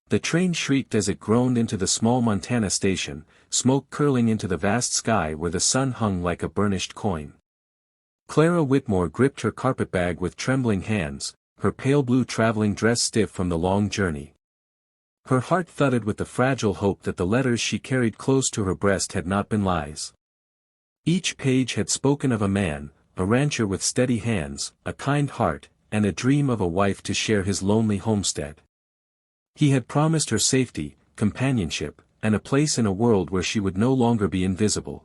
The train shrieked as it groaned into the small Montana station, smoke curling into the vast sky where the sun hung like a burnished coin. Clara Whitmore gripped her carpetbag with trembling hands, her pale blue traveling dress stiff from the long journey. Her heart thudded with the fragile hope that the letters she carried close to her breast had not been lies. Each page had spoken of a man, a rancher with steady hands, a kind heart, and a dream of a wife to share his lonely homestead. He had promised her safety, companionship, and a place in a world where she would no longer be invisible.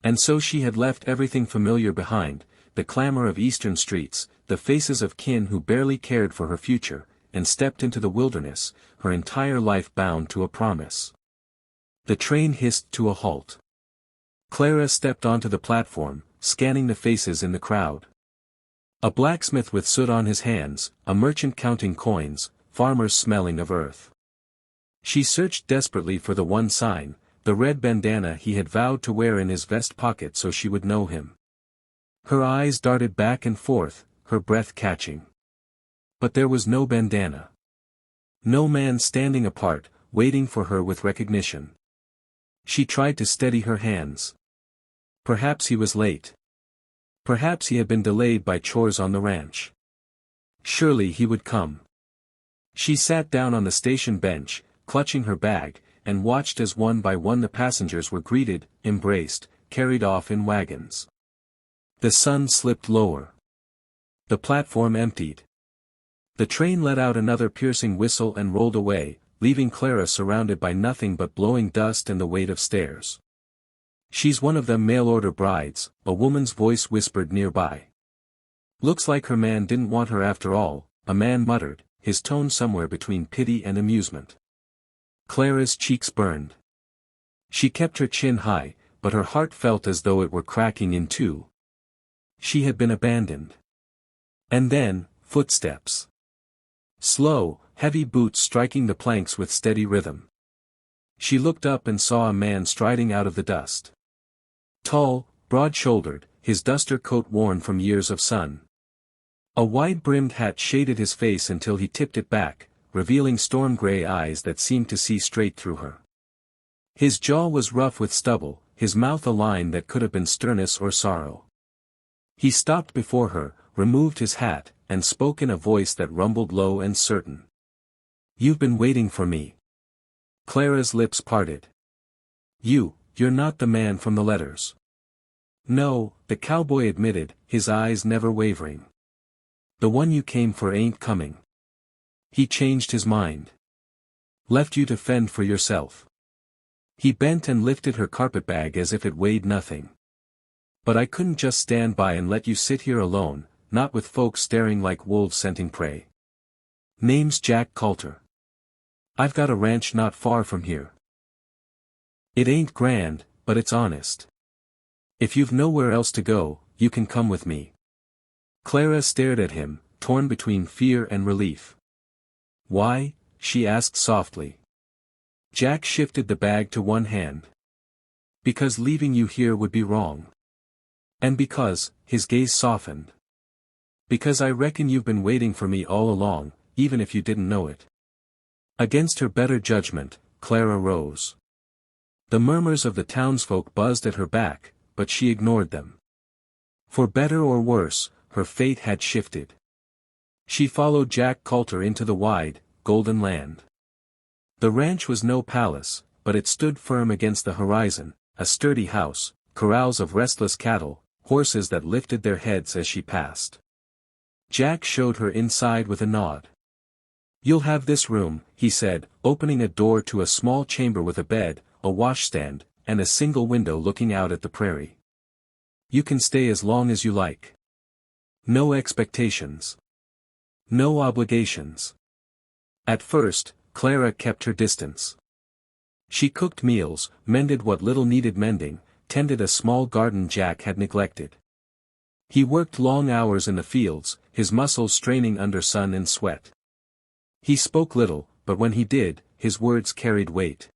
And so she had left everything familiar behind, the clamor of eastern streets, the faces of kin who barely cared for her future, and stepped into the wilderness, her entire life bound to a promise. The train hissed to a halt. Clara stepped onto the platform, scanning the faces in the crowd. A blacksmith with soot on his hands, a merchant counting coins, farmers smelling of earth. She searched desperately for the one sign, the red bandana he had vowed to wear in his vest pocket so she would know him. Her eyes darted back and forth, her breath catching. But there was no bandana. No man standing apart, waiting for her with recognition. She tried to steady her hands. Perhaps he was late. Perhaps he had been delayed by chores on the ranch. Surely he would come. She sat down on the station bench, clutching her bag, and watched as one by one the passengers were greeted, embraced, carried off in wagons. The sun slipped lower. The platform emptied. The train let out another piercing whistle and rolled away, leaving Clara surrounded by nothing but blowing dust and the weight of stairs. "She's one of them mail-order brides," a woman's voice whispered nearby. "Looks like her man didn't want her after all," a man muttered, his tone somewhere between pity and amusement. Clara's cheeks burned. She kept her chin high, but her heart felt as though it were cracking in two. She had been abandoned. And then, footsteps. Slow, heavy boots striking the planks with steady rhythm. She looked up and saw a man striding out of the dust. Tall, broad-shouldered, his duster coat worn from years of sun. A wide-brimmed hat shaded his face until he tipped it back, revealing storm-gray eyes that seemed to see straight through her. His jaw was rough with stubble, his mouth a line that could have been sternness or sorrow. He stopped before her, removed his hat, and spoke in a voice that rumbled low and certain. "You've been waiting for me." Clara's lips parted. You're not the man from the letters." "No," the cowboy admitted, his eyes never wavering. "The one you came for ain't coming. He changed his mind. Left you to fend for yourself." He bent and lifted her carpetbag as if it weighed nothing. "But I couldn't just stand by and let you sit here alone, not with folks staring like wolves scenting prey. Name's Jack Coulter. I've got a ranch not far from here. It ain't grand, but it's honest. If you've nowhere else to go, you can come with me." Clara stared at him, torn between fear and relief. "Why?" she asked softly. Jack shifted the bag to one hand. "Because leaving you here would be wrong. And because," his gaze softened. "Because I reckon you've been waiting for me all along, even if you didn't know it." Against her better judgment, Clara rose. The murmurs of the townsfolk buzzed at her back, but she ignored them. For better or worse, her fate had shifted. She followed Jack Coulter into the wide, golden land. The ranch was no palace, but it stood firm against the horizon, a sturdy house, corrals of restless cattle, horses that lifted their heads as she passed. Jack showed her inside with a nod. "You'll have this room," he said, opening a door to a small chamber with a bed, a washstand, and a single window looking out at the prairie. "You can stay as long as you like. No expectations. No obligations." At first, Clara kept her distance. She cooked meals, mended what little needed mending, tended a small garden Jack had neglected. He worked long hours in the fields, his muscles straining under sun and sweat. He spoke little, but when he did, his words carried weight.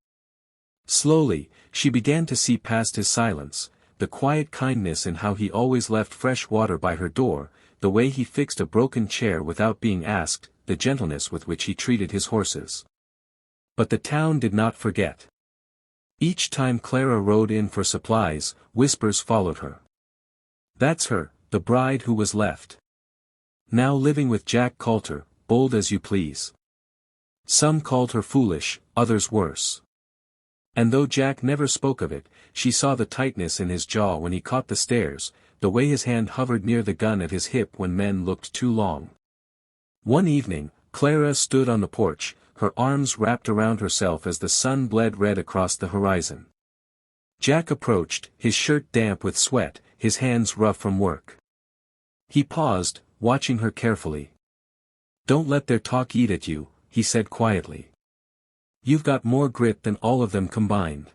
Slowly, she began to see past his silence, the quiet kindness in how he always left fresh water by her door, the way he fixed a broken chair without being asked, the gentleness with which he treated his horses. But the town did not forget. Each time Clara rode in for supplies, whispers followed her. "That's her, the bride who was left. Now living with Jack Coulter, bold as you please." Some called her foolish, others worse. And though Jack never spoke of it, she saw the tightness in his jaw when he caught the stairs, the way his hand hovered near the gun at his hip when men looked too long. One evening, Clara stood on the porch, her arms wrapped around herself as the sun bled red across the horizon. Jack approached, his shirt damp with sweat, his hands rough from work. He paused, watching her carefully. "Don't let their talk eat at you," he said quietly. "You've got more grit than all of them combined."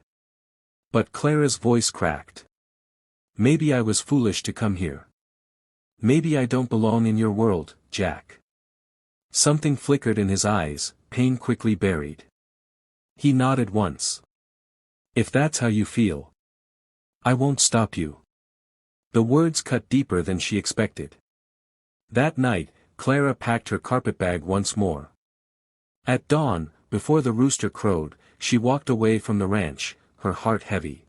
But Clara's voice cracked. "Maybe I was foolish to come here. Maybe I don't belong in your world, Jack." Something flickered in his eyes, pain quickly buried. He nodded once. "If that's how you feel, I won't stop you." The words cut deeper than she expected. That night, Clara packed her carpetbag once more. At dawn, before the rooster crowed, she walked away from the ranch, her heart heavy.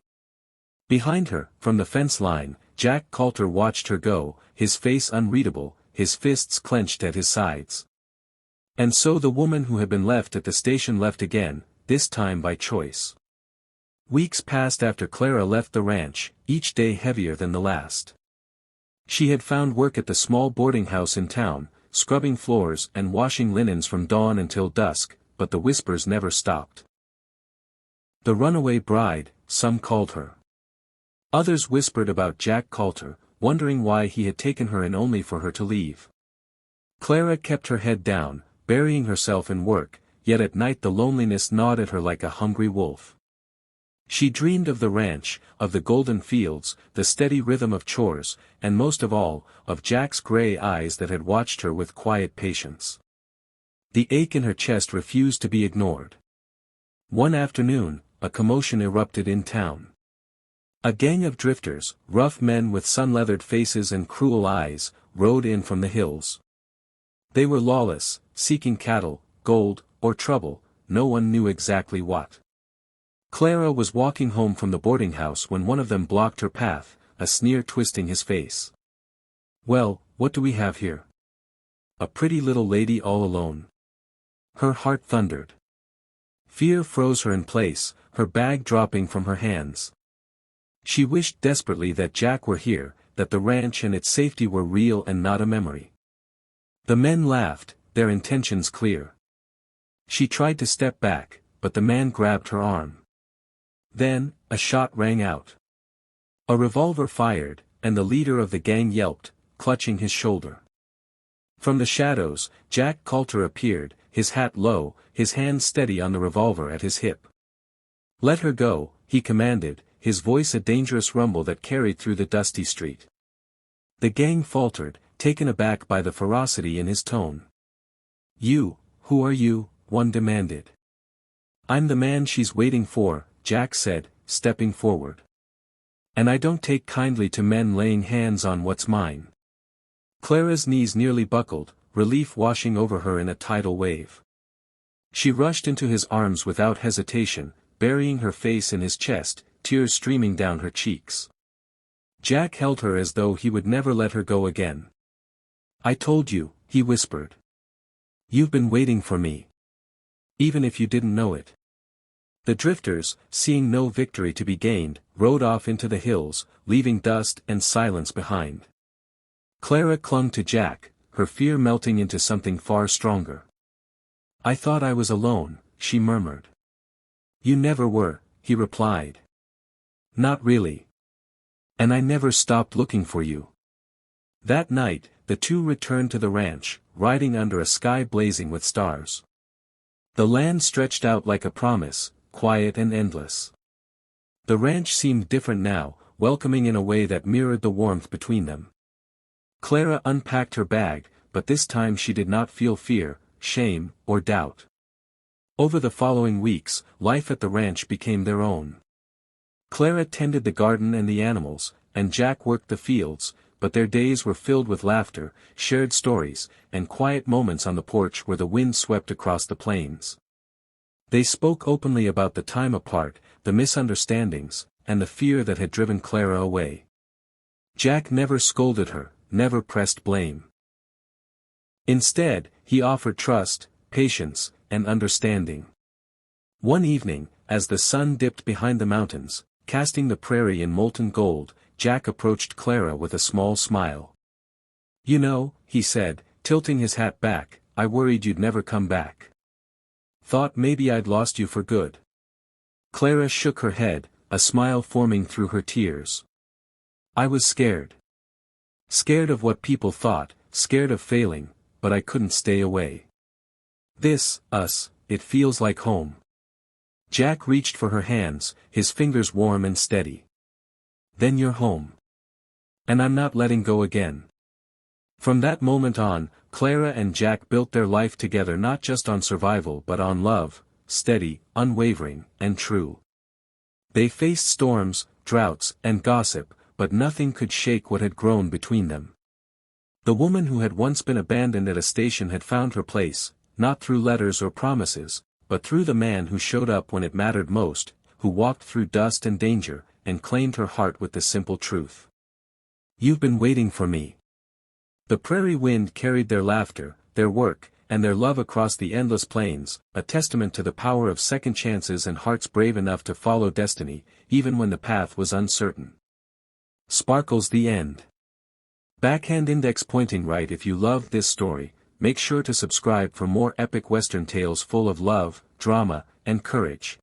Behind her, from the fence line, Jack Coulter watched her go, his face unreadable, his fists clenched at his sides. And so the woman who had been left at the station left again, this time by choice. Weeks passed after Clara left the ranch, each day heavier than the last. She had found work at the small boarding house in town, scrubbing floors and washing linens from dawn until dusk, but the whispers never stopped. The runaway bride, some called her. Others whispered about Jack Coulter, wondering why he had taken her in only for her to leave. Clara kept her head down, burying herself in work, yet at night the loneliness gnawed at her like a hungry wolf. She dreamed of the ranch, of the golden fields, the steady rhythm of chores, and most of all, of Jack's gray eyes that had watched her with quiet patience. The ache in her chest refused to be ignored. One afternoon, a commotion erupted in town. A gang of drifters, rough men with sun-leathered faces and cruel eyes, rode in from the hills. They were lawless, seeking cattle, gold, or trouble, no one knew exactly what. Clara was walking home from the boarding house when one of them blocked her path, a sneer twisting his face. "Well, what do we have here? A pretty little lady all alone." Her heart thundered. Fear froze her in place, her bag dropping from her hands. She wished desperately that Jack were here, that the ranch and its safety were real and not a memory. The men laughed, their intentions clear. She tried to step back, but the man grabbed her arm. Then, a shot rang out. A revolver fired, and the leader of the gang yelped, clutching his shoulder. From the shadows, Jack Coulter appeared, his hat low, his hand steady on the revolver at his hip. "Let her go," he commanded, his voice a dangerous rumble that carried through the dusty street. The gang faltered, taken aback by the ferocity in his tone. Who are you?" one demanded. "I'm the man she's waiting for," Jack said, stepping forward. "And I don't take kindly to men laying hands on what's mine." Clara's knees nearly buckled, relief washing over her in a tidal wave. She rushed into his arms without hesitation, burying her face in his chest, tears streaming down her cheeks. Jack held her as though he would never let her go again. "I told you," he whispered. "You've been waiting for me. Even if you didn't know it." The drifters, seeing no victory to be gained, rode off into the hills, leaving dust and silence behind. Clara clung to Jack, her fear melting into something far stronger. "I thought I was alone," she murmured. "You never were," he replied. "Not really. And I never stopped looking for you." That night, the two returned to the ranch, riding under a sky blazing with stars. The land stretched out like a promise, quiet and endless. The ranch seemed different now, welcoming in a way that mirrored the warmth between them. Clara unpacked her bag, but this time she did not feel fear, shame, or doubt. Over the following weeks, life at the ranch became their own. Clara tended the garden and the animals, and Jack worked the fields, but their days were filled with laughter, shared stories, and quiet moments on the porch where the wind swept across the plains. They spoke openly about the time apart, the misunderstandings, and the fear that had driven Clara away. Jack never scolded her, never pressed blame. Instead, he offered trust, patience, and understanding. One evening, as the sun dipped behind the mountains, casting the prairie in molten gold, Jack approached Clara with a small smile. "You know," he said, tilting his hat back, "I worried you'd never come back. Thought maybe I'd lost you for good." Clara shook her head, a smile forming through her tears. "I was scared. Scared of what people thought, scared of failing, but I couldn't stay away. It feels like home." Jack reached for her hands, his fingers warm and steady. "Then you're home. And I'm not letting go again." From that moment on, Clara and Jack built their life together not just on survival but on love, steady, unwavering, and true. They faced storms, droughts, and gossip, but nothing could shake what had grown between them. The woman who had once been abandoned at a station had found her place, not through letters or promises, but through the man who showed up when it mattered most, who walked through dust and danger, and claimed her heart with the simple truth. "You've been waiting for me." The prairie wind carried their laughter, their work, and their love across the endless plains, a testament to the power of second chances and hearts brave enough to follow destiny, even when the path was uncertain. Sparkles the end. Backhand index pointing right. If you loved this story, make sure to subscribe for more epic Western tales full of love, drama, and courage.